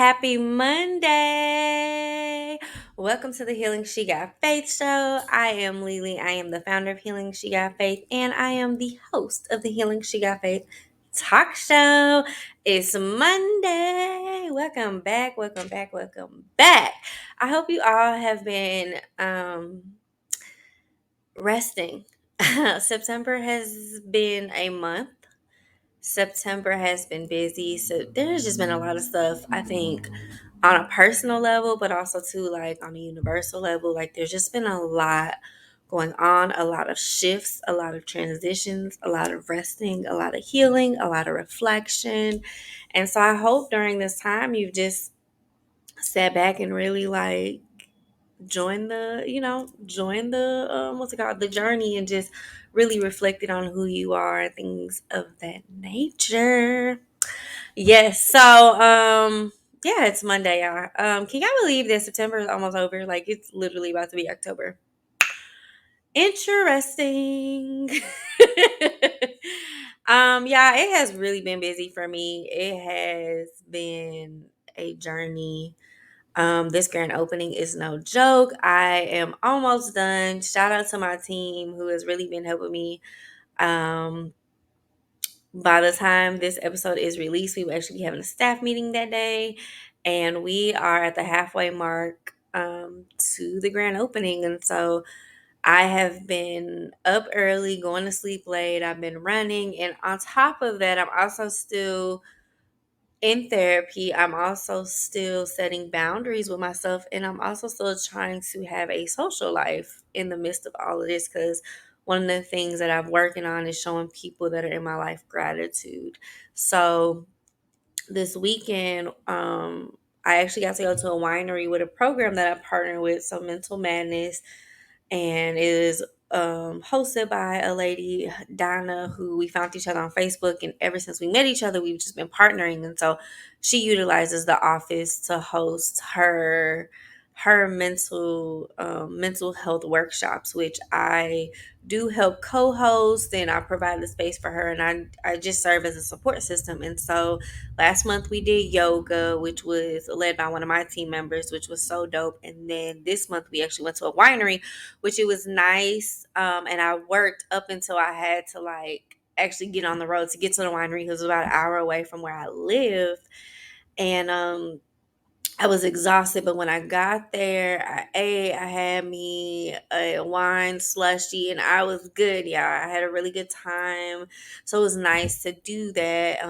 Happy Monday! Welcome to the Healing She Got Faith show. I am Lily. I am the founder of Healing She Got Faith, and I am the host of the Healing She Got Faith talk show. It's Monday. Welcome back. Welcome back. Welcome back. I hope you all have been resting. September has been a month. September has been busy. So there's just been a lot of stuff, I think, on a personal level, but also too like on a universal level. Like there's just been a lot going on, a lot of shifts, a lot of transitions, a lot of resting, a lot of healing, a lot of reflection. And so I hope during this time you've just sat back and really like join the what's it called, the journey, and just really reflected on who you are and things of that nature. Yes. So, yeah, it's Monday, y'all. Can y'all believe that September is almost over? Like it's literally about to be October. Interesting. Yeah, it has really been busy for me. It has been a journey. This grand opening is no joke. I am almost done. Shout out to my team who has really been helping me. Um, by the time this episode is released, we will actually be having a staff meeting that day, and we are at the halfway mark to the grand opening. And so I have been up early, going to sleep late. I've been running, and on top of that, I'm also still in therapy. I'm also still setting boundaries with myself, and I'm also still trying to have a social life in the midst of all of this, because one of the things that I'm working on is showing people that are in my life gratitude. So this weekend, I actually got to go to a winery with a program that I partner with, so Mental Madness, and it is hosted by a lady, Donna, who we found each other on Facebook, and ever since we met each other, we've just been partnering. And so she utilizes the office to host her mental health workshops, which I do help co-host, and I provide the space for her, and I just serve as a support system. And so last month we did yoga, which was led by one of my team members, which was so dope. And then this month we actually went to a winery, which it was nice. And I worked up until I had to like actually get on the road to get to the winery. It was about an hour away from where I live. And I was exhausted, but when I got there, I ate, I had me a wine slushy, and I was good, y'all. I had a really good time. So it was nice to do that.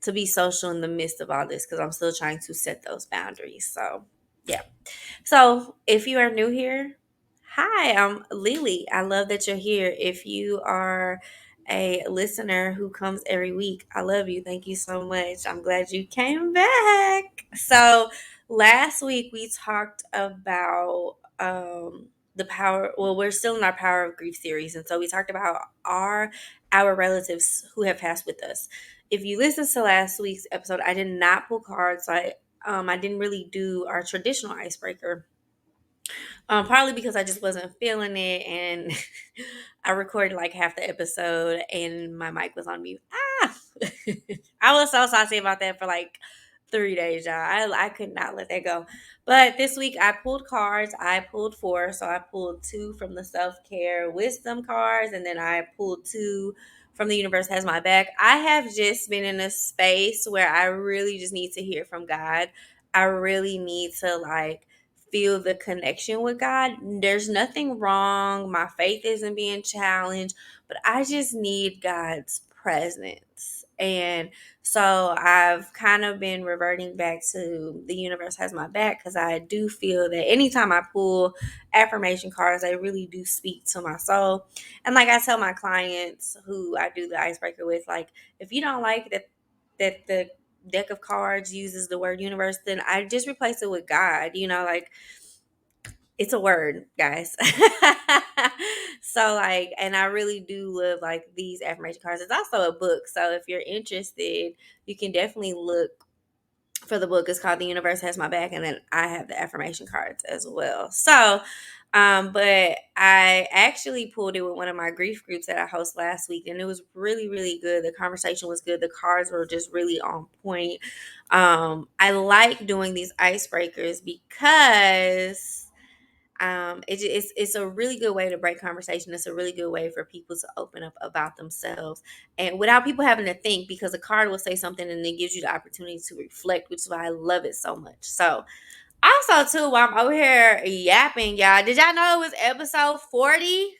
To be social in the midst of all this, because I'm still trying to set those boundaries. So, yeah. So, if you are new here, hi, I'm Lily. I love that you're here. If you are a listener who comes every week, I love you. Thank you so much. I'm glad you came back. So, last week we talked about the power. Well, we're still in our Power of Grief series, and so we talked about our relatives who have passed with us. If you listened to last week's episode, I did not pull cards, so I didn't really do our traditional icebreaker. Partly because I just wasn't feeling it, and I recorded like half the episode, and my mic was on mute. Ah, I was so saucy about that for like 3 days, y'all. I could not let that go. But this week I pulled cards. I pulled four, so I pulled two from the self care wisdom cards, and then I pulled two from the universe has my back. I have just been in a space where I really just need to hear from God. I really need to like feel the connection with God. There's nothing wrong. My faith isn't being challenged, but I just need God's presence. And so I've kind of been reverting back to the universe has my back, because I do feel that anytime I pull affirmation cards, they really do speak to my soul. And like I tell my clients who I do the icebreaker with, like, if you don't like that the deck of cards uses the word universe, then I just replace it with God. Like, it's a word, guys. So like, and I really do love like these affirmation cards. It's also a book, so if you're interested, you can definitely look for the book. It's called The Universe Has My Back, and then I have the affirmation cards as well. So, but I actually pulled it with one of my grief groups that I host last week, and it was really, really good. The conversation was good. The cards were just really on point. I like doing these icebreakers because it's a really good way to break conversation. It's a really good way for people to open up about themselves, and without people having to think, because a card will say something and it gives you the opportunity to reflect, which is why I love it so much. So also too, while I'm over here yapping, y'all, did y'all know it was episode 40?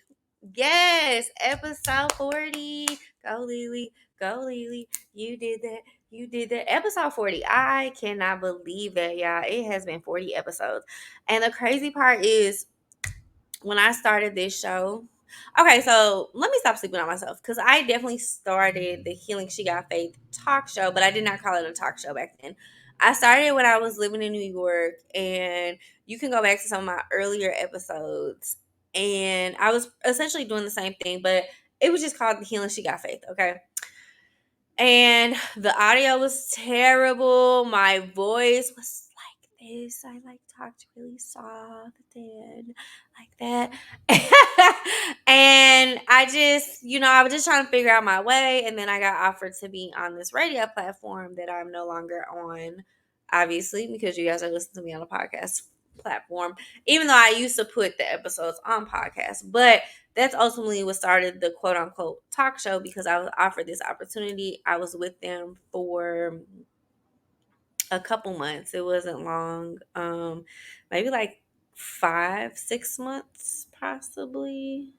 Yes, episode 40. Go Lily, go Lily. You did that. You did that. Episode 40. I cannot believe that, y'all. It has been 40 episodes. And the crazy part is, when I started this show, okay, so let me stop sleeping on myself, because I definitely started the Healing She Got Faith talk show, but I did not call it a talk show back then. I started when I was living in New York, and you can go back to some of my earlier episodes, and I was essentially doing the same thing, but it was just called the Healing She Got Faith, okay? And the audio was terrible. My voice was like this. I like talked really soft and like that. And I just, I was just trying to figure out my way. And then I got offered to be on this radio platform that I'm no longer on, obviously, because you guys are listening to me on a podcast platform, even though I used to put the episodes on podcasts. But that's ultimately what started the quote unquote talk show, because I was offered this opportunity. I was with them for a couple months. It wasn't long. Maybe like 5, 6 months, possibly.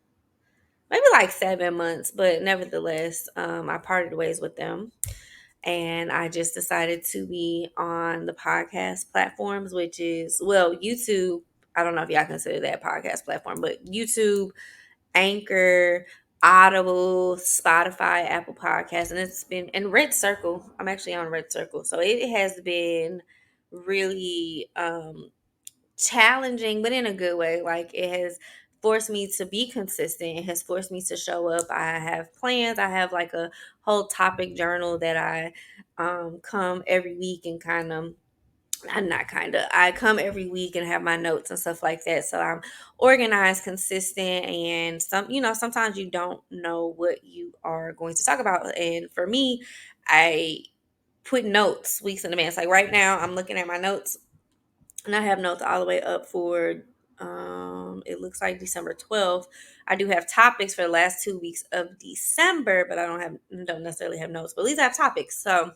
Maybe like 7 months, but nevertheless, I parted ways with them. And I just decided to be on the podcast platforms, which is, well, YouTube. I don't know if y'all consider that podcast platform, but YouTube, Anchor, Audible, Spotify, Apple Podcasts, and it's been in Red Circle. I'm actually on Red Circle, so it has been really challenging, but in a good way. Like, it has forced me to be consistent. It has forced me to show up. I have plans. I have like a whole topic journal that I come every week and kind of, I'm not kind of, I come every week and have my notes and stuff like that. So I'm organized, consistent, and sometimes you don't know what you are going to talk about. And for me, I put notes weeks in advance. Like right now, I'm looking at my notes, and I have notes all the way up for it looks like December 12th. I do have topics for the last 2 weeks of December, but I don't necessarily have notes, but at least I have topics. So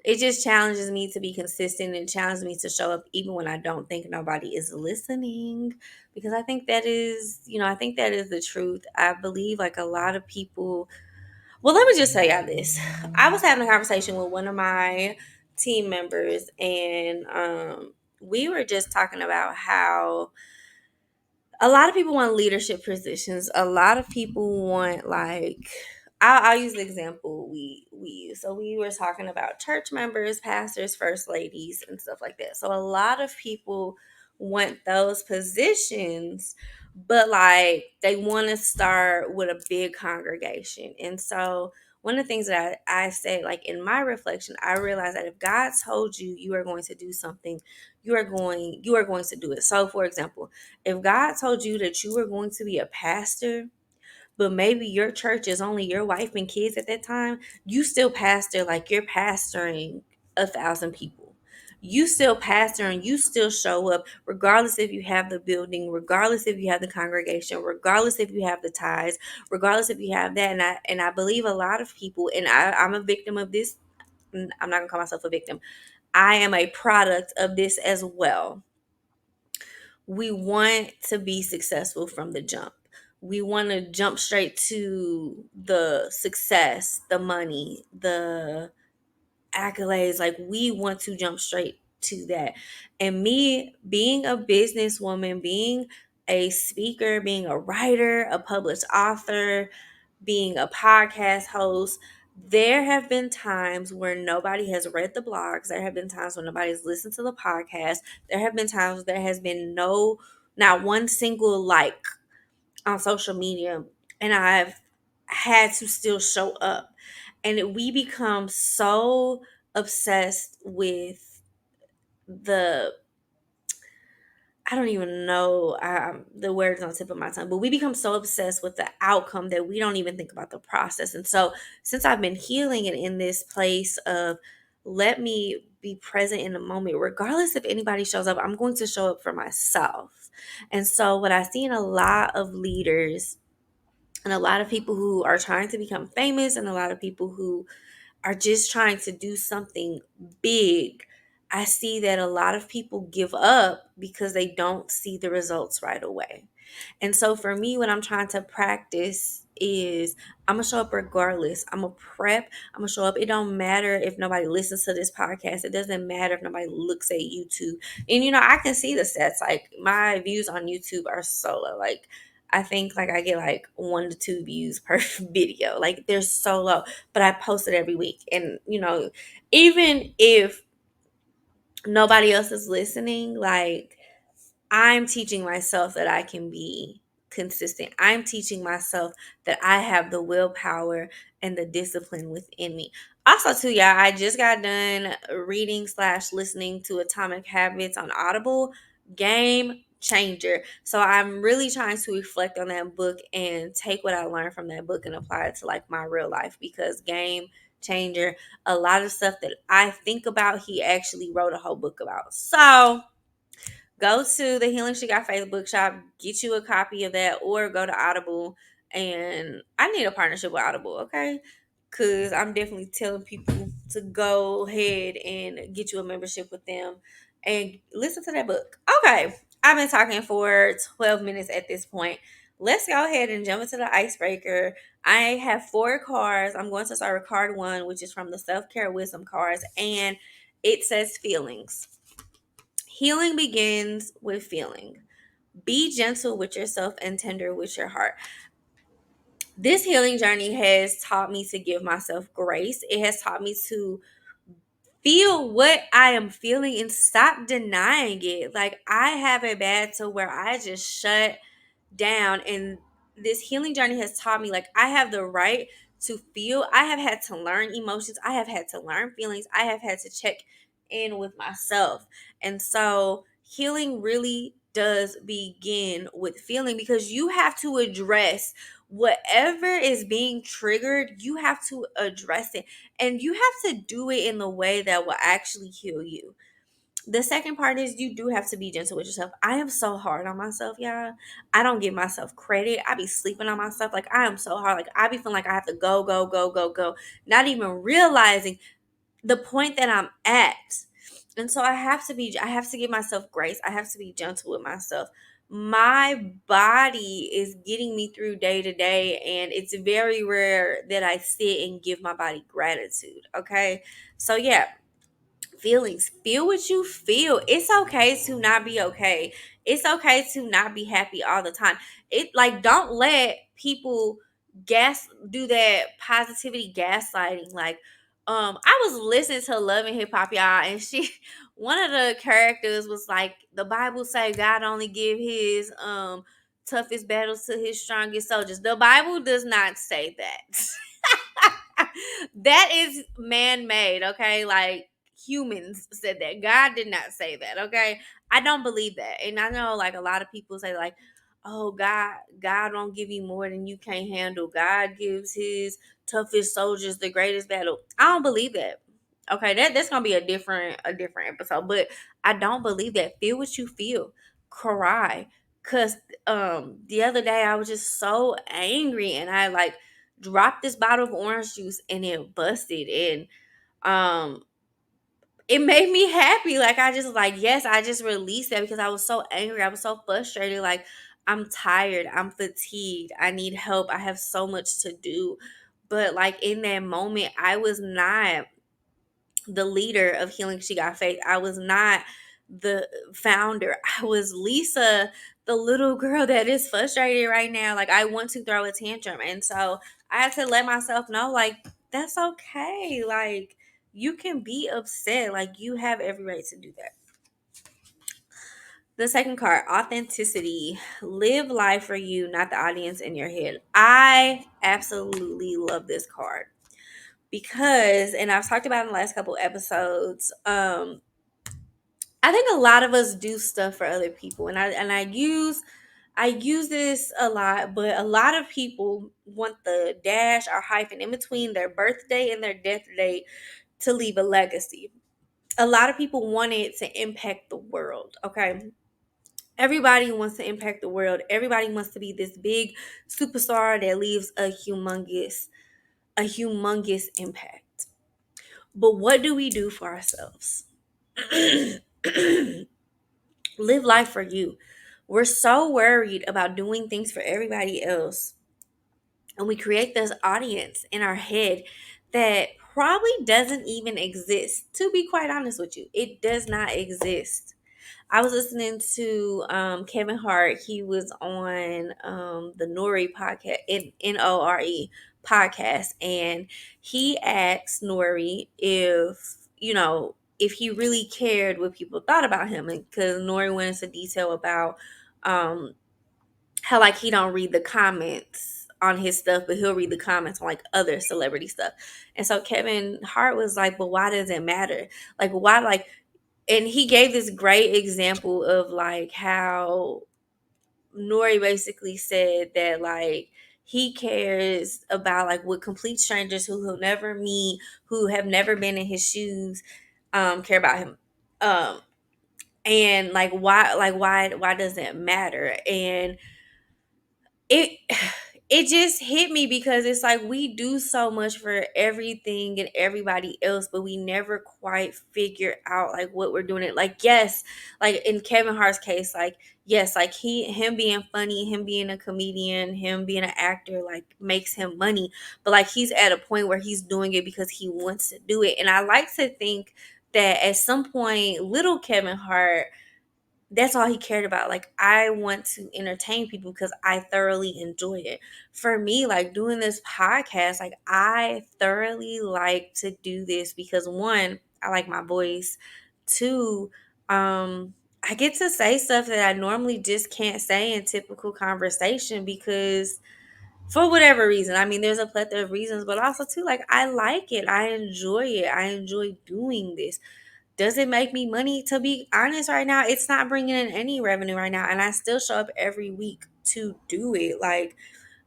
it just challenges me to be consistent, and challenges me to show up even when I don't think nobody is listening, because I think that is, I think that is the truth. I believe like a lot of people, well, let me just tell y'all this. I was having a conversation with one of my team members, and we were just talking about how a lot of people want leadership positions. A lot of people want, like, I'll use the example we use. So we were talking about church members, pastors, first ladies, and stuff like that. So a lot of people want those positions, but like they want to start with a big congregation. And so one of the things that I say, like in my reflection, I realized that if God told you you are going to do something, you are going to do it. So for example, if God told you that you were going to be a pastor, but maybe your church is only your wife and kids at that time, you still pastor like you're pastoring 1,000 people. You still pastor and you still show up, regardless if you have the building, regardless if you have the congregation, regardless if you have the tithes, regardless if you have that. And I believe a lot of people, and I'm a victim of this. I'm not gonna call myself a victim. I am a product of this as well. We want to be successful from the jump. We want to jump straight to the success, the money, the accolades. Like, we want to jump straight to that. And me being a businesswoman, being a speaker, being a writer, a published author, being a podcast host, there have been times where nobody has read the blogs. There have been times when nobody has listened to the podcast. There have been times there has been not one single like on social media, and I've had to still show up. And we become so obsessed with the, I don't even know the words on the tip of my tongue, but we become so obsessed with the outcome that we don't even think about the process. And so, since I've been healing and in this place of let me be present in the moment, regardless if anybody shows up, I'm going to show up for myself. And so, what I see in a lot of leaders and a lot of people who are trying to become famous, and a lot of people who are just trying to do something big, I see that a lot of people give up because they don't see the results right away. And so for me, what I'm trying to practice is I'm gonna show up regardless. I'm gonna prep. I'm gonna show up. It don't matter if nobody listens to this podcast. It doesn't matter if nobody looks at YouTube. And I can see the stats. Like my views on YouTube are so low. Like I think like I get like 1 to 2 views per video. Like they're so low. But I post it every week. And even if nobody else is listening, like I'm teaching myself that I can be consistent. I'm teaching myself that I have the willpower and the discipline within me. Also, too, y'all, I just got done reading slash listening to Atomic Habits on Audible. Game changer. So I'm really trying to reflect on that book and take what I learned from that book and apply it to like my real life, because game changer, a lot of stuff that I think about, he actually wrote a whole book about. So go to the Healing She Got Facebook shop, get you a copy of that, or go to Audible. And I need a partnership with Audible, okay? Because I'm definitely telling people to go ahead and get you a membership with them and listen to that book. Okay, I've been talking for 12 minutes at this point. Let's go ahead and jump into the icebreaker. I have 4 cards. I'm going to start with card 1, which is from the Self Care Wisdom cards, and it says feelings. Healing begins with feeling. Be gentle with yourself and tender with your heart. This healing journey has taught me to give myself grace. It has taught me to feel what I am feeling and stop denying it. Like I have it bad to where I just shut down, and this healing journey has taught me like I have the right to feel. I have had to learn emotions. I have had to learn feelings. I have had to check in with myself. And so healing really does begin with feeling, because you have to address whatever is being triggered. You have to address it, and you have to do it in the way that will actually heal you. The second part is you do have to be gentle with yourself. I am so hard on myself, y'all. I don't give myself credit. I be sleeping on myself. Like I am so hard. Like I be feeling like I have to go, go, go, go, go. Not even realizing the point that I'm at. And so I have to give myself grace. I have to be gentle with myself. My body is getting me through day to day, and it's very rare that I sit and give my body gratitude. Okay. So yeah, feelings. Feel what you feel. It's okay to not be okay. It's okay to not be happy all the time. It like don't let people do that positivity gaslighting. Like I was listening to Love and Hip Hop, y'all, and she one of the characters was like, the Bible say God only give his toughest battles to his strongest soldiers. The Bible does not say that. That is man-made, okay? Like humans said that. God did not say that, okay? I don't believe that. And I know like a lot of people say like, oh, God don't give you more than you can't handle. God gives his toughest soldiers the greatest battle. I don't believe that. Okay, that's gonna be a different episode. But I don't believe that. Feel what you feel. Cry. Cause the other day I was just so angry, and I like dropped this bottle of orange juice and it busted, and um it made me happy. Like I just like, yes, I just released that because I was so angry. I was so frustrated. Like I'm tired. I'm fatigued. I need help. I have so much to do. But like in that moment, I was not the leader of Healing She Got Faith. I was not the founder. I was Lisa, the little girl that is frustrated right now. Like I want to throw a tantrum. And so I had to let myself know, like, that's okay. Like you can be upset. Like you have every right to do that. The second card, authenticity. Live life for you, not the audience in your head. I absolutely love this card because, and I've talked about in the last couple episodes, I think a lot of us do stuff for other people, and I use this a lot, but a lot of people want the dash or hyphen in between their birthday and their death date to leave a legacy. A lot of people want it to impact the world, okay? Everybody wants to impact the world. Everybody wants to be this big superstar that leaves a humongous impact. But what do we do for ourselves? Live life for you. We're so worried about doing things for everybody else, and we create this audience in our head that probably doesn't even exist. To be quite honest with you, it does not exist. I was listening to Kevin Hart. He was on the Nori podcast, Nore podcast, and he asked Nori if he really cared what people thought about him, and because Nori went into detail about um, how like he don't read the comments on his stuff, but he'll read the comments on like other celebrity stuff. And so Kevin Hart was like, "But why does it matter? Like why like?" And he gave this great example of like how Nori basically said that like he cares about like what complete strangers who he'll never meet, who have never been in his shoes, care about him. Um and like why does it matter? And it it just hit me because it's like we do so much for everything and everybody else, but we never quite figure out like what we're doing it like. Yes, like in Kevin Hart's case, like yes, like him being funny, him being a comedian, him being an actor like makes him money, but like he's at a point where he's doing it because he wants to do it. And I like to think that at some point little Kevin Hart, that's all he cared about. Like, I want to entertain people because I thoroughly enjoy it. For me, like doing this podcast, like I thoroughly like to do this because one, I like my voice. Two, I get to say stuff that I normally just can't say in typical conversation because for whatever reason. I mean, there's a plethora of reasons, but also too, like I like it. I enjoy it. I enjoy doing this. Does it make me money? To be honest, right now, it's not bringing in any revenue right now. And I still show up every week to do it. Like,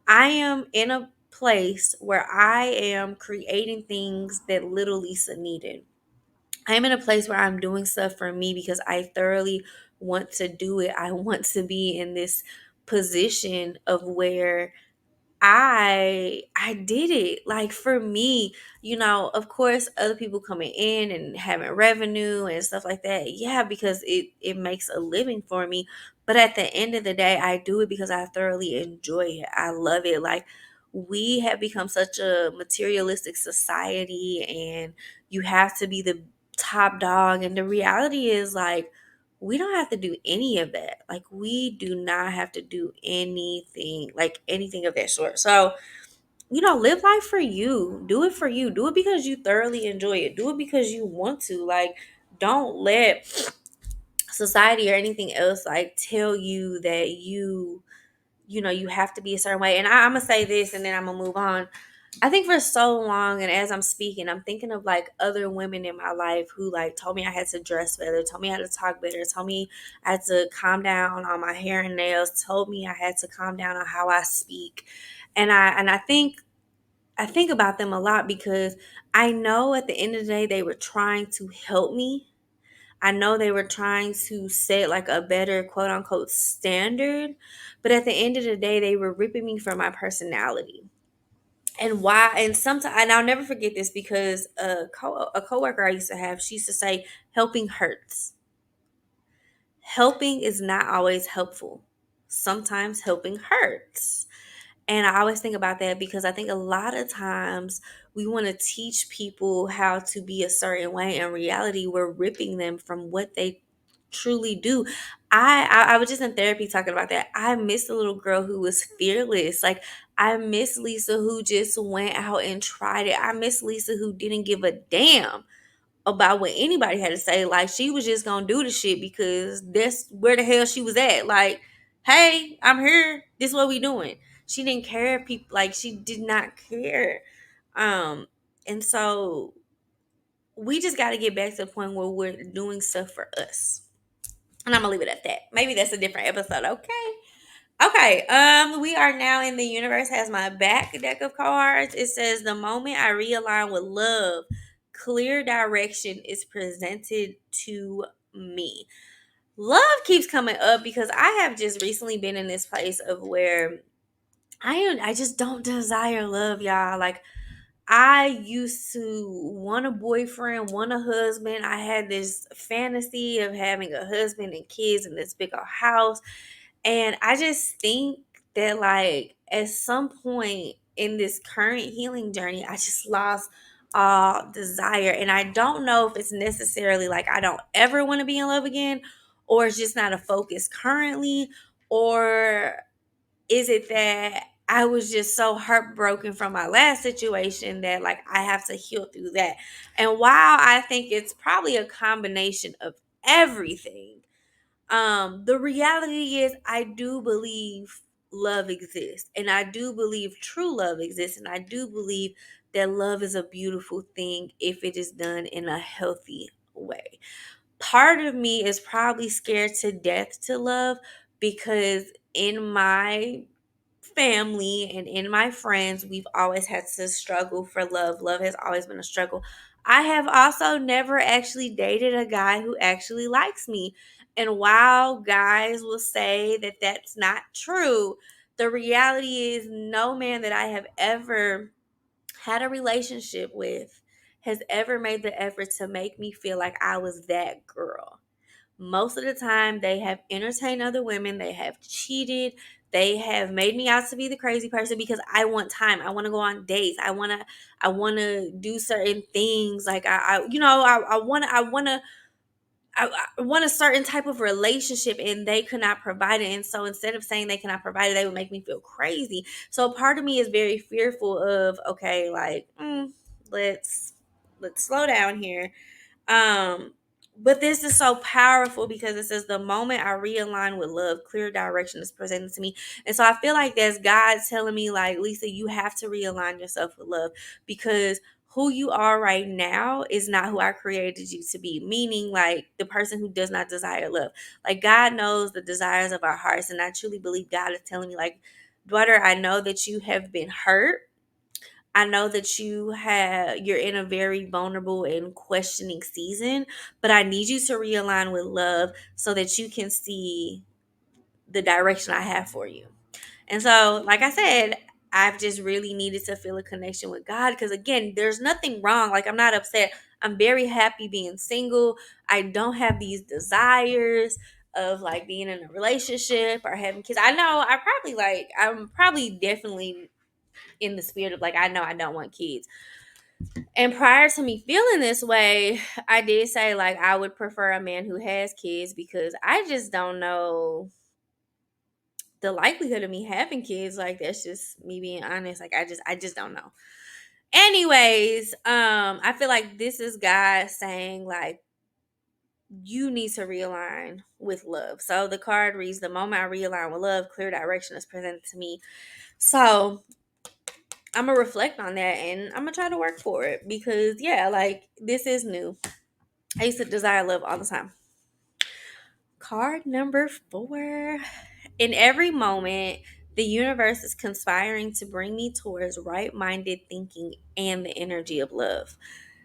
I am in a place where I am creating things that little Lisa needed. I am in a place where I'm doing stuff for me because I thoroughly want to do it. I want to be in this position of where I did it. Like for me, of course other people coming in and having revenue and stuff like that. Yeah, because it makes a living for me. But at the end of the day, I do it because I thoroughly enjoy it. I love it. Like we have become such a materialistic society, and you have to be the top dog, and the reality is like we don't have to do any of that. Like we do not have to do anything, like anything of that sort. So, live life for you. Do it for you. Do it because you thoroughly enjoy it. Do it because you want to. Like, don't let society or anything else like tell you that you have to be a certain way. And I'm gonna say this and then I'm gonna move on. I think for so long, and as I'm speaking, I'm thinking of like other women in my life who like told me I had to dress better, told me how to talk better, told me I had to calm down on my hair and nails, told me I had to calm down on how I speak. And I think about them a lot because I know at the end of the day they were trying to help me. I know they were trying to set like a better quote unquote standard, but at the end of the day, they were ripping me for my personality. And why? And sometimes, and I'll never forget this because a coworker I used to have, she used to say, "Helping hurts. Helping is not always helpful. Sometimes helping hurts." And I always think about that because I think a lot of times we want to teach people how to be a certain way. In reality, we're ripping them from what they truly do. I was just in therapy talking about that. I miss the little girl who was fearless. Like I miss Lisa who just went out and tried it. I miss Lisa who didn't give a damn about what anybody had to say. Like she was just gonna do the shit because that's where the hell she was at. Like, hey, I'm here. This is what we doing. She didn't care if people like she did not care. Um And so we just got to get back to the point where we're doing stuff for us. And I'm gonna leave it at that. Maybe that's a different episode. Okay. Okay. We are now in the universe has my back deck of cards. It says the moment I realign with love, clear direction is presented to me. Love keeps coming up because I have just recently been in this place of where I just don't desire love, y'all. Like I used to want a boyfriend, want a husband. I had this fantasy of having a husband and kids in this big old house. And I just think that, like, at some point in this current healing journey, I just lost all desire. And I don't know if it's necessarily like I don't ever want to be in love again, or it's just not a focus currently, or is it that I was just so heartbroken from my last situation that like I have to heal through that. And while I think it's probably a combination of everything, the reality is I do believe love exists, and I do believe true love exists, and I do believe that love is a beautiful thing if it is done in a healthy way. Part of me is probably scared to death to love because in my family and in my friends, we've always had to struggle for love. Love has always been a struggle. I have also never actually dated a guy who actually likes me. And while guys will say that that's not true, the reality is no man that I have ever had a relationship with has ever made the effort to make me feel like I was that girl. Most of the time, they have entertained other women, they have cheated, they have made me out to be the crazy person because I want time. I want to go on dates. I want to do certain things. Like I want a certain type of relationship, and they could not provide it. And so instead of saying they cannot provide it, they would make me feel crazy. So part of me is very fearful of, okay, like, let's slow down here. um, but this is so powerful because it says the moment I realign with love, clear direction is presented to me. And so I feel like that's God telling me, like, Lisa, you have to realign yourself with love because who you are right now is not who I created you to be. Meaning, like, the person who does not desire love. Like, God knows the desires of our hearts. And I truly believe God is telling me, like, daughter, I know that you have been hurt. I know that you're in a very vulnerable and questioning season, but I need you to realign with love so that you can see the direction I have for you. And so, like I said, I've just really needed to feel a connection with God because, again, there's nothing wrong. Like, I'm not upset. I'm very happy being single. I don't have these desires of like being in a relationship or having kids. I'm probably definitely in the spirit of like, I know I don't want kids. And prior to me feeling this way, I did say like I would prefer a man who has kids because I just don't know the likelihood of me having kids. Like that's just me being honest. Like I just don't know. Anyways, I feel like this is God saying like you need to realign with love. So the card reads the moment I realign with love, clear direction is presented to me. So I'm gonna reflect on that and I'm gonna try to work for it because yeah, like this is new. I used to desire love all the time. Card number 4. In every moment, the universe is conspiring to bring me towards right minded thinking and the energy of love.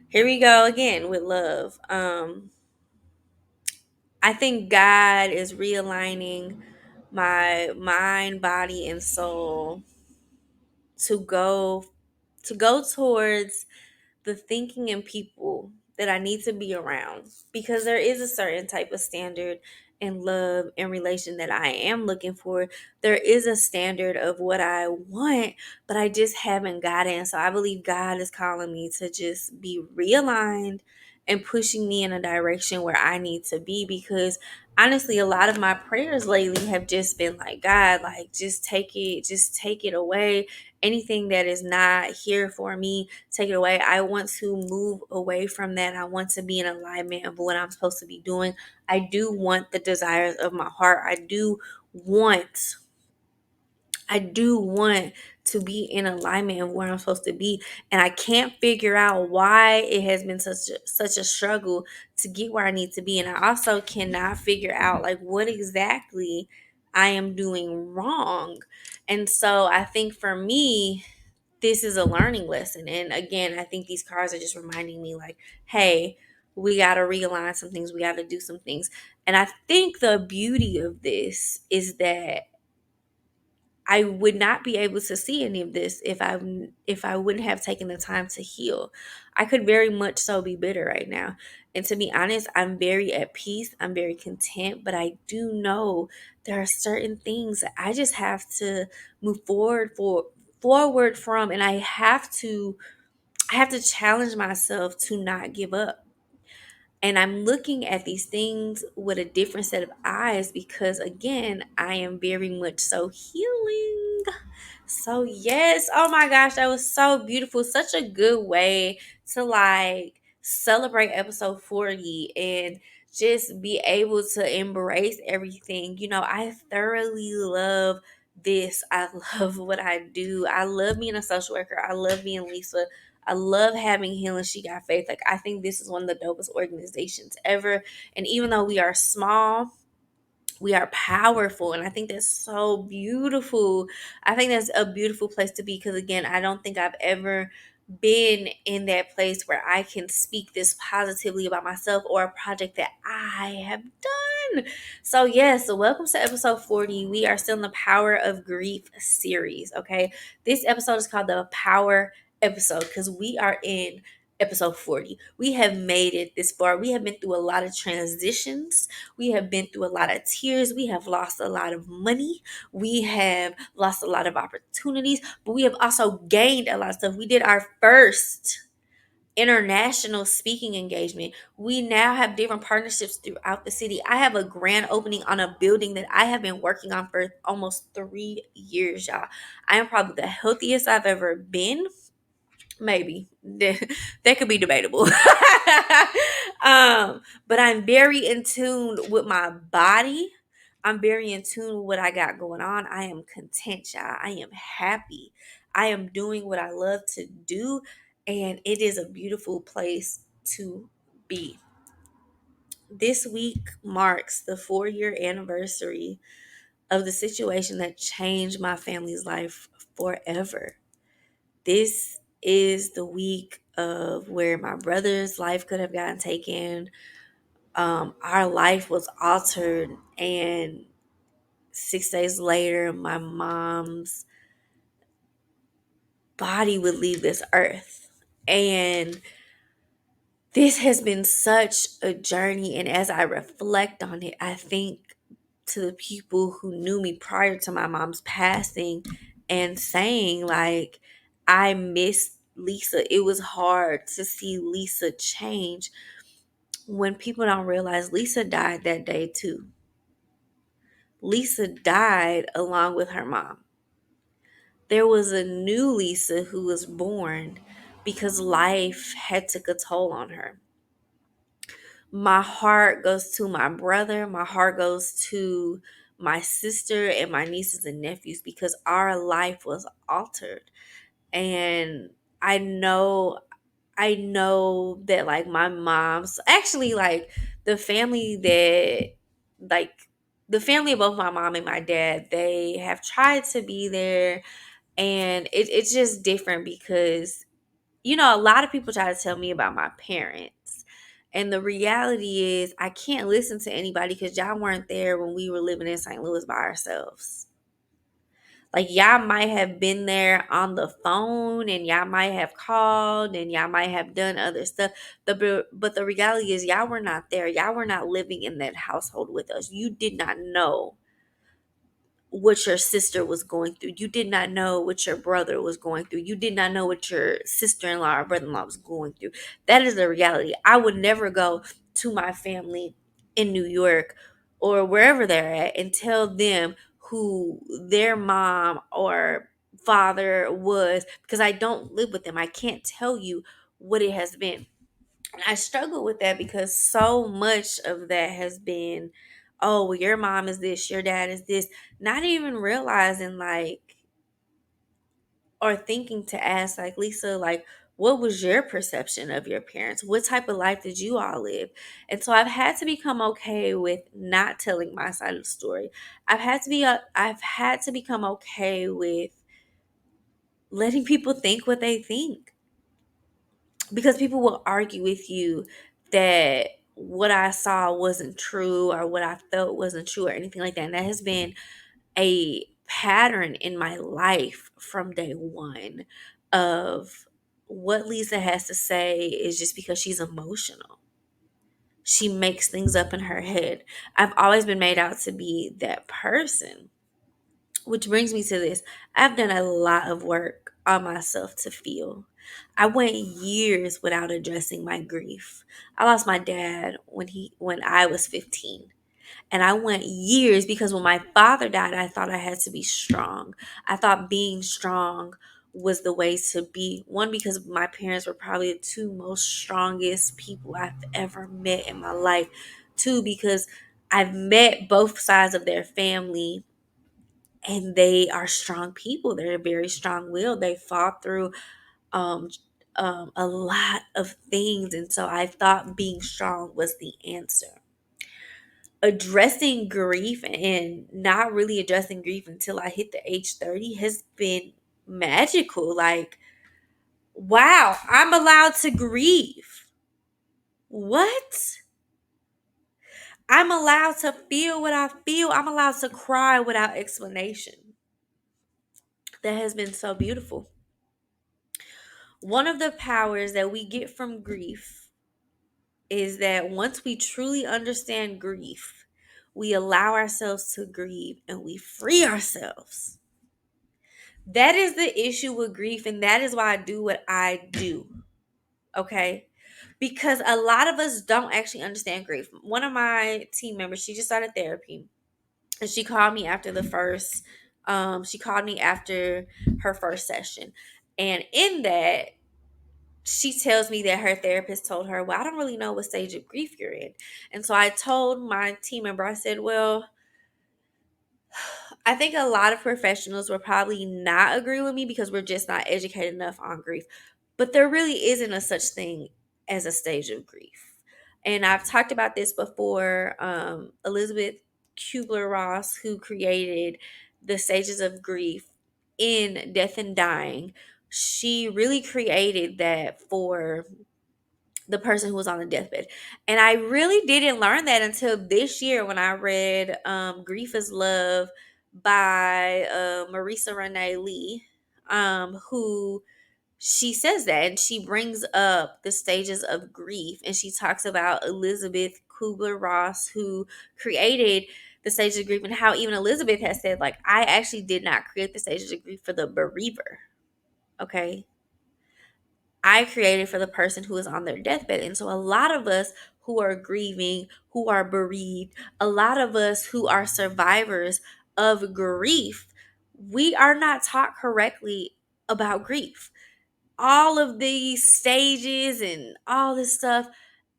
Here we go again with love. I think God is realigning my mind, body, and soul to go towards the thinking and people that I need to be around because there is a certain type of standard and love and relation that I am looking for. There is a standard of what I want, but I just haven't gotten. So I believe God is calling me to just be realigned and pushing me in a direction where I need to be because honestly a lot of my prayers lately have just been like, God, like just take it away. Anything that is not here for me, take it away. I want to move away from that. I want to be in alignment of what I'm supposed to be doing. I do want the desires of my heart. I do want I do want to be in alignment of where I'm supposed to be, and I can't figure out why it has been such a struggle to get where I need to be. And I also cannot figure out like what exactly I am doing wrong. And so I think for me, this is a learning lesson. And again, I think these cards are just reminding me like, hey, we got to realign some things, we got to do some things. And I think the beauty of this is that I would not be able to see any of this if I wouldn't have taken the time to heal. I could very much so be bitter right now. And to be honest, I'm very at peace. I'm very content, but I do know there are certain things that I just have to move forward from, and I have to challenge myself to not give up. And I'm looking at these things with a different set of eyes because, again, I am very much so healing. So, yes, oh my gosh, that was so beautiful. Such a good way to like celebrate episode 40 and just be able to embrace everything. I thoroughly love this. I love what I do. I love being a social worker. I love being Lisa. I love having Healing She Got Faith. Like, I think this is one of the dopest organizations ever. And even though we are small, we are powerful. And I think that's so beautiful. I think that's a beautiful place to be because, again, I don't think I've ever been in that place where I can speak this positively about myself or a project that I have done. So, yes, so welcome to episode 40. We are still in the Power of Grief series, okay? This episode is called the Power episode because we are in episode 40. We have made it this far. We have been through a lot of transitions. We have been through a lot of tears. We have lost a lot of money. We have lost a lot of opportunities, but we have also gained a lot of stuff. We did our first international speaking engagement. We now have different partnerships throughout the city. I have a grand opening on a building that I have been working on for almost 3 years, y'all. I am probably the healthiest I've ever been. Maybe that could be debatable. But I'm very in tune with my body. I'm very in tune with what I got going on. I am content, y'all. I am happy. I am doing what I love to do, and it is a beautiful place to be. This week marks the 4-year anniversary of the situation that changed my family's life forever. This is the week of where my brother's life could have gotten taken. Our life was altered, and 6 days later, my mom's body would leave this earth. And this has been such a journey. And as I reflect on it, I think to the people who knew me prior to my mom's passing and saying, like, I miss Lisa. It was hard to see Lisa change when people don't realize Lisa died that day too. Lisa died along with her mom. There was a new Lisa who was born because life had took a toll on her. My heart goes to my brother. My heart goes to my sister and my nieces and nephews because our life was altered. And I know that like my mom's actually like the family that like the family of both my mom and my dad, they have tried to be there, and it's just different because a lot of people try to tell me about my parents. And the reality is, I can't listen to anybody because y'all weren't there when we were living in St. Louis by ourselves. Like, y'all might have been there on the phone and y'all might have called and y'all might have done other stuff. But the reality is, y'all were not there. Y'all were not living in that household with us. You did not know what your sister was going through. You did not know what your brother was going through. You did not know what your sister-in-law or brother-in-law was going through. That is the reality. I would never go to my family in New York or wherever they're at and tell them who their mom or father was because I don't live with them. I can't tell you what it has been. And I struggle with that because so much of that has been, oh, well, your mom is this, your dad is this, not even realizing like or thinking to ask, like, Lisa, like, what was your perception of your parents? What type of life did you all live? And so I've had to become okay with not telling my side of the story. I've had to become okay with letting people think what they think, because people will argue with you that what I saw wasn't true or what I felt wasn't true or anything like that. And that has been a pattern in my life from day one of what Lisa has to say is just because she's emotional. She makes things up in her head. I've always been made out to be that person, which brings me to this. I've done a lot of work on myself to feel. I went years without addressing my grief. I lost my dad when I was 15. And I went years because when my father died, I thought I had to be strong. I thought being strong was the way to be. One, because my parents were probably the two most strongest people I've ever met in my life. Two, because I've met both sides of their family and they are strong people. They're very strong willed. They fought through um, a lot of things. And so I thought being strong was the answer. Addressing grief and not really addressing grief until I hit the age 30 has been magical. Like, wow, I'm allowed to grieve. What? I'm allowed to feel what I feel. I'm allowed to cry without explanation. That has been so beautiful. One of the powers that we get from grief is that once we truly understand grief, we allow ourselves to grieve and we free ourselves. That is the issue with grief, and that is why I do what I do. Okay? Because a lot of us don't actually understand grief. One of my team members, she just started therapy, and she called me after she called me after her first session. And in that, she tells me that her therapist told her, well, I don't really know what stage of grief you're in. And so I told my team member, I said, well, I think a lot of professionals will probably not agree with me because we're just not educated enough on grief. But there really isn't a such thing as a stage of grief. And I've talked about this before. Elizabeth Kubler-Ross, who created the stages of grief in Death and Dying, she really created that for the person who was on the deathbed. And I really didn't learn that until this year when I read Grief is Love by Marisa Renee Lee, who she says that, and she brings up the stages of grief, and she talks about Elizabeth Kubler-Ross, who created the stages of grief, and how even Elizabeth has said, like, I actually did not create the stages of grief for the bereaver. Okay, I created for the person who is on their deathbed. And so a lot of us who are grieving, who are bereaved, a lot of us who are survivors of grief, we are not taught correctly about grief. All of these stages and all this stuff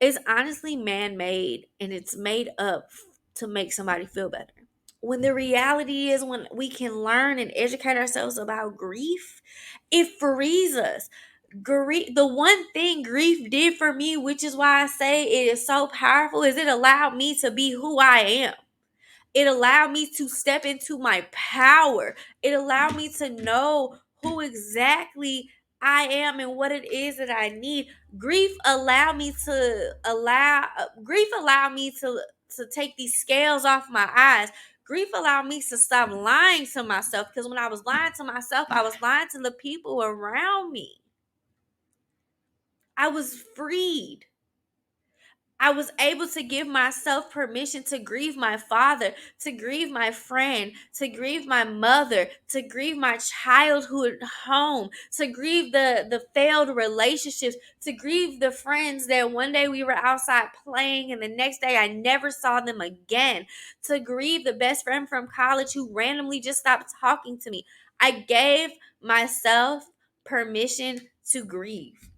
is honestly man-made, and it's made up to make somebody feel better. When the reality is, when we can learn and educate ourselves about grief, it frees us. Grief, the one thing grief did for me, which is why I say it is so powerful, is it allowed me to be who I am. It allowed me to step into my power. It allowed me to know who exactly I am and what it is that I need. Grief allowed me to take these scales off my eyes. Grief allowed me to stop lying to myself, because when I was lying to myself, I was lying to the people around me. I was freed. I was able to give myself permission to grieve my father, to grieve my friend, to grieve my mother, to grieve my childhood home, to grieve the failed relationships, to grieve the friends that one day we were outside playing and the next day I never saw them again, to grieve the best friend from college who randomly just stopped talking to me. I gave myself permission to grieve.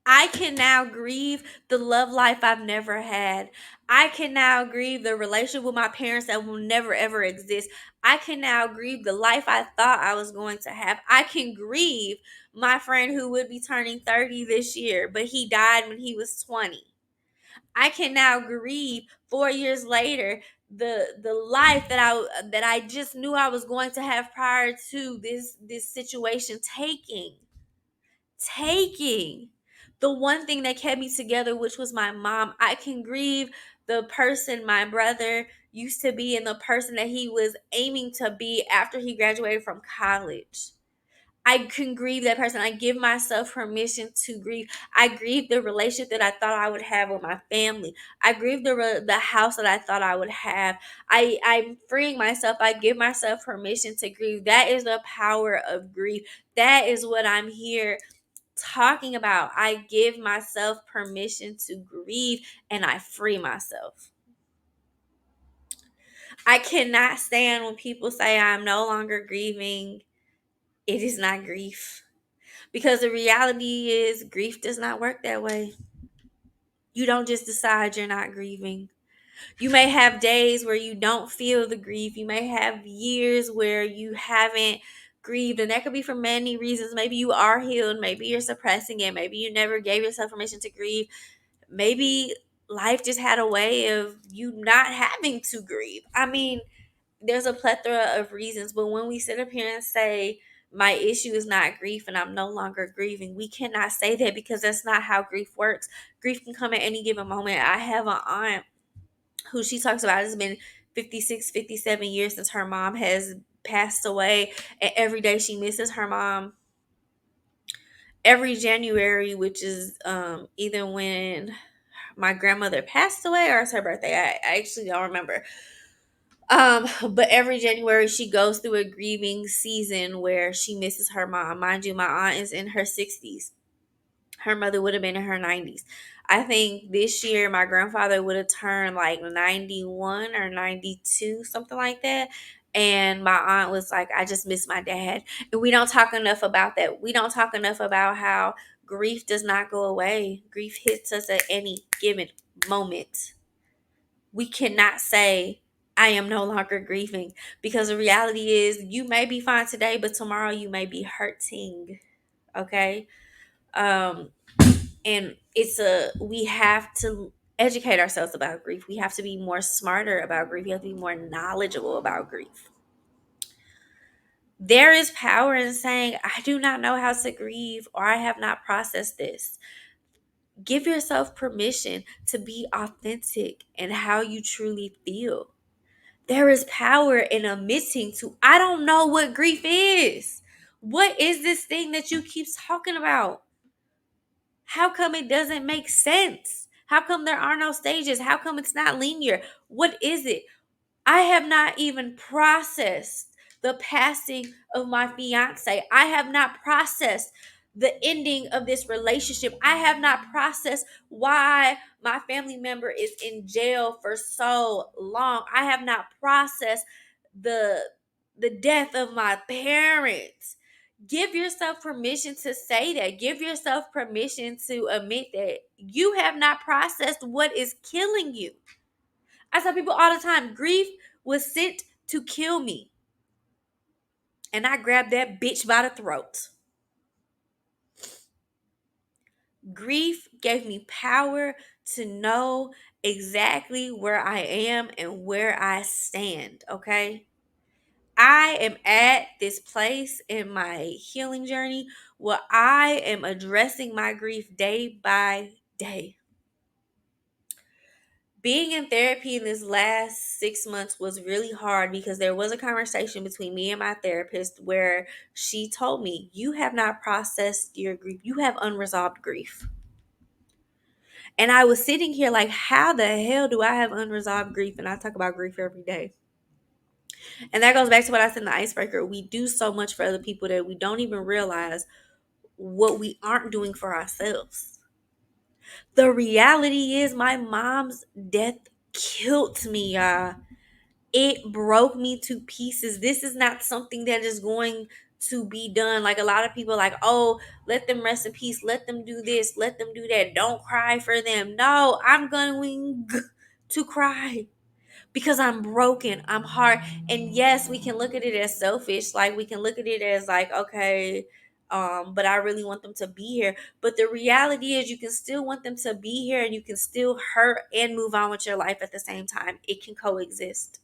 I can now grieve the love life I've never had. I can now grieve the relationship with my parents that will never ever exist. I can now grieve the life I thought I was going to have. I can grieve my friend who would be turning 30 this year, but he died when he was 20. I can now grieve 4 years later the life that I just knew I was going to have prior to this situation taking the one thing that kept me together, which was my mom. I can grieve the person my brother used to be and the person that he was aiming to be after he graduated from college. I can grieve that person. I give myself permission to grieve. I grieve the relationship that I thought I would have with my family. I grieve the house that I thought I would have. I'm freeing myself. I give myself permission to grieve. That is the power of grief. That is what I'm here talking about. I give myself permission to grieve and I free myself. I cannot stand when people say I'm no longer grieving. It is not grief. Because the reality is, grief does not work that way. You don't just decide you're not grieving. You may have days where you don't feel the grief. You may have years where you haven't grieved, and that could be for many reasons. Maybe you are healed. Maybe you're suppressing it. Maybe you never gave yourself permission to grieve. Maybe life just had a way of you not having to grieve. I mean, there's a plethora of reasons, but when we sit up here and say my issue is not grief and I'm no longer grieving, we cannot say that because that's not how grief works. Grief can come at any given moment. I have an aunt who she talks about it's been 56, 57 years since her mom has passed away, and every day she misses her mom. Every January, which is either when my grandmother passed away or it's her birthday. I actually don't remember. But every January she goes through a grieving season where she misses her mom. Mind you, my aunt is in her 60s. Her mother would have been in her 90s. I think this year my grandfather would have turned like 91 or 92, something like that. And my aunt was like, I just miss my dad. And we don't talk enough about that. We don't talk enough about how grief does not go away. Grief hits us at any given moment. We cannot say I am no longer grieving, because the reality is you may be fine today, but tomorrow you may be hurting. Okay. um and we have to educate ourselves about grief. We have to be more smarter about grief. We have to be more knowledgeable about grief. There is power in saying I do not know how to grieve, or I have not processed this. Give yourself permission to be authentic in how you truly feel. There is power in admitting to, I don't know what grief is. What is this thing that you keep talking about? How come it doesn't make sense? How come there are no stages? How come it's not linear? What is it? I have not even processed the passing of my fiance. I have not processed the ending of this relationship. I have not processed why my family member is in jail for so long. I have not processed the the death of my parents. Give yourself permission to say that. Give yourself permission to admit that you have not processed what is killing you. I tell people all the time, grief was sent to kill me. And I grabbed that bitch by the throat. Grief gave me power to know exactly where I am and where I stand, okay? I am at this place in my healing journey where I am addressing my grief day by day. Being in therapy in this last 6 months was really hard because there was a conversation between me and my therapist where she told me, you have not processed your grief. You have unresolved grief. And I was sitting here like, how the hell do I have unresolved grief? And I talk about grief every day. And that goes back to what I said in the icebreaker. We do so much for other people that we don't even realize what we aren't doing for ourselves. The reality is my mom's death killed me, y'all. It broke me to pieces. This is not something that is going to be done. Like a lot of people like, oh, let them rest in peace, let them do this, let them do that, don't cry for them. No, I'm going to cry because I'm broken, I'm hard. And yes, we can look at it as selfish. Like we can look at it as like, okay, but I really want them to be here. But the reality is you can still want them to be here and you can still hurt and move on with your life at the same time. It can coexist.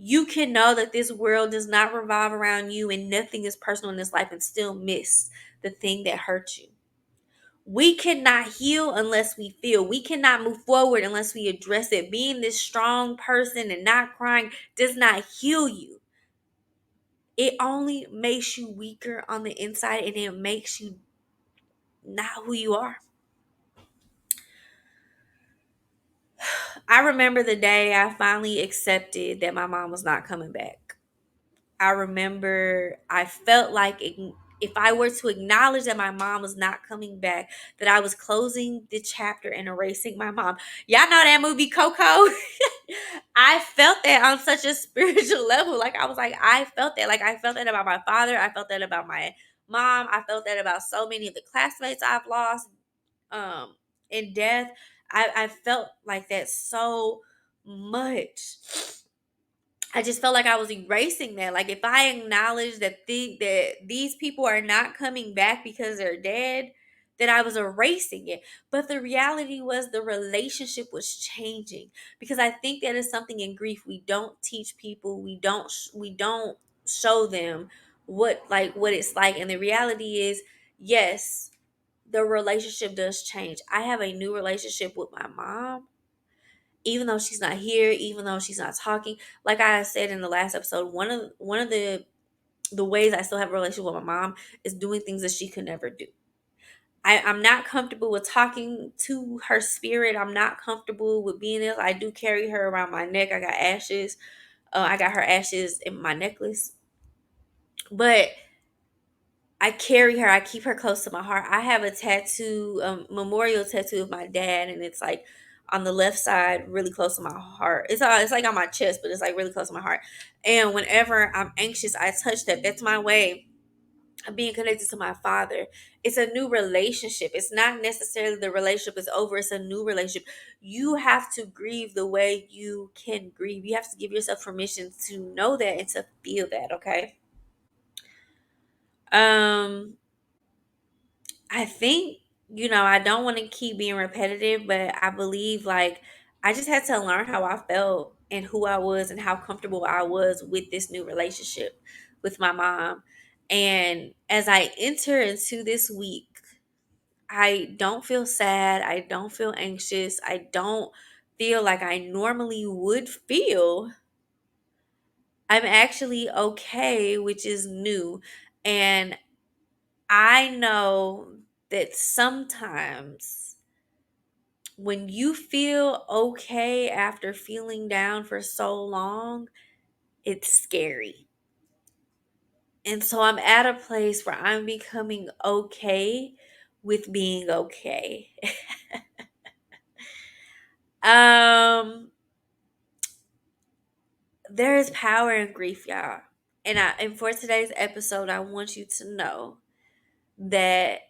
You can know that this world does not revolve around you and nothing is personal in this life and still miss the thing that hurt you. We cannot heal unless we feel. We cannot move forward unless we address it. Being this strong person and not crying does not heal you. It only makes you weaker on the inside and it makes you not who you are. I remember the day I finally accepted that my mom was not coming back. I remember I felt like if I were to acknowledge that my mom was not coming back, that I was closing the chapter and erasing my mom. Y'all know that movie Coco? I felt that on such a spiritual level. Like I was like, I felt that. Like I felt that about my father. I felt that about my mom. I felt that about so many of the classmates I've lost in death. I felt like that so much. I just felt like I was erasing that. Like if I acknowledge that that these people are not coming back because they're dead, that I was erasing it. But the reality was the relationship was changing because I think that is something in grief we don't teach people. We don't show them what it's like. And the reality is, yes, the relationship does change. I have a new relationship with my mom even though she's not here, even though she's not talking. Like I said in the last episode, one of the ways I still have a relationship with my mom is doing things that she could never do. I'm not comfortable with talking to her spirit. I'm not comfortable with being there. I do carry her around my neck. I got ashes. I got her ashes in my necklace. But I carry her. I keep her close to my heart. I have a tattoo, memorial tattoo of my dad, and it's like on the left side, really close to my heart. It's like on my chest, but it's like really close to my heart. And whenever I'm anxious, I touch that. That's my way of being connected to my father. It's a new relationship. It's not necessarily the relationship is over. It's a new relationship. You have to grieve the way you can grieve. You have to give yourself permission to know that and to feel that. Okay. Um I think, I don't want to keep being repetitive, but I believe like I just had to learn how I felt and who I was and how comfortable I was with this new relationship with my mom. And as I enter into this week, I don't feel sad. I don't feel anxious. I don't feel like I normally would feel. I'm actually okay, which is new. And I know that sometimes when you feel okay after feeling down for so long, it's scary. And so I'm at a place where I'm becoming okay with being okay. um there is power in grief, y'all. And for today's episode, I want you to know that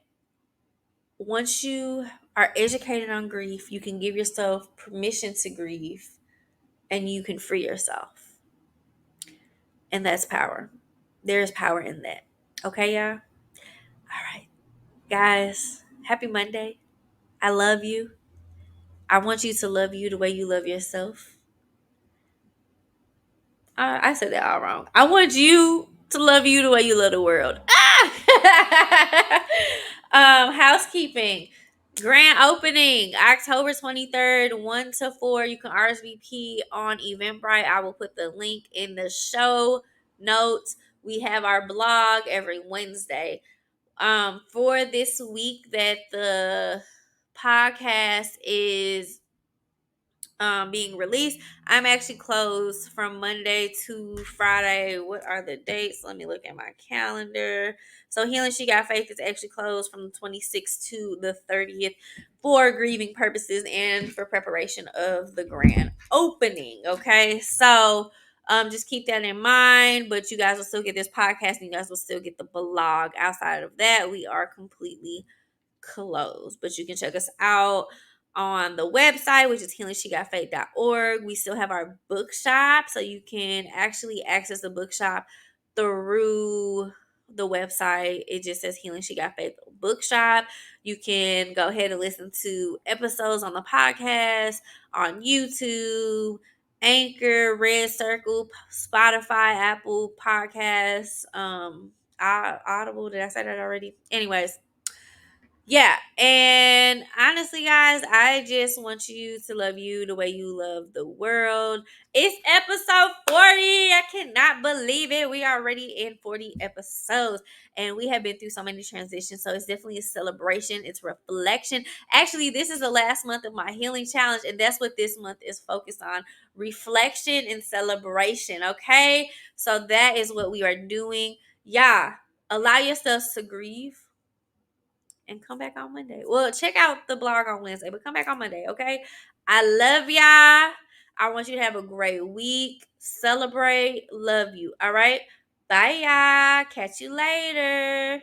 once you are educated on grief, you can give yourself permission to grieve and you can free yourself. And that's power. There's power in that. Okay, y'all? All right. Guys, happy Monday. I love you. I want you to love you the way you love yourself. I said that all wrong. I want you to love you the way you love the world. Ah! Housekeeping. Grand opening, October 23rd, 1 to 4. You can RSVP on Eventbrite. I will put the link in the show notes. We have our blog every Wednesday. For this week that the podcast is being released, I'm actually closed from Monday to Friday. What are the dates? Let me look at my calendar. So Healing She Got Faith is actually closed from the 26th to the 30th for grieving purposes and for preparation of the grand opening. Okay, so Just keep that in mind. But you guys will still get this podcast and you guys will still get the blog. Outside of that, we are completely closed. But you can check us out on the website, which is healingshegoutfaith.org. We still have our bookshop, so you can actually access the bookshop through the website. It just says Healing She Got Faith Bookshop. You can go ahead and listen to episodes on the podcast, on YouTube, Anchor, Red Circle, Spotify, Apple Podcasts, Audible. Did I say that already? Anyways, yeah, and honestly, guys, I just want you to love you the way you love the world. It's episode 40. I cannot believe it. We are already in 40 episodes, and we have been through so many transitions. So it's definitely a celebration. It's reflection. Actually, this is the last month of my healing challenge, and that's what this month is focused on: reflection and celebration. Okay, so that is what we are doing. Yeah, allow yourself to grieve and come back on Monday. Well, check out the blog on Wednesday, but come back on Monday, okay? I love y'all. I want you to have a great week. Celebrate. Love you. All right. Bye, y'all. Catch you later.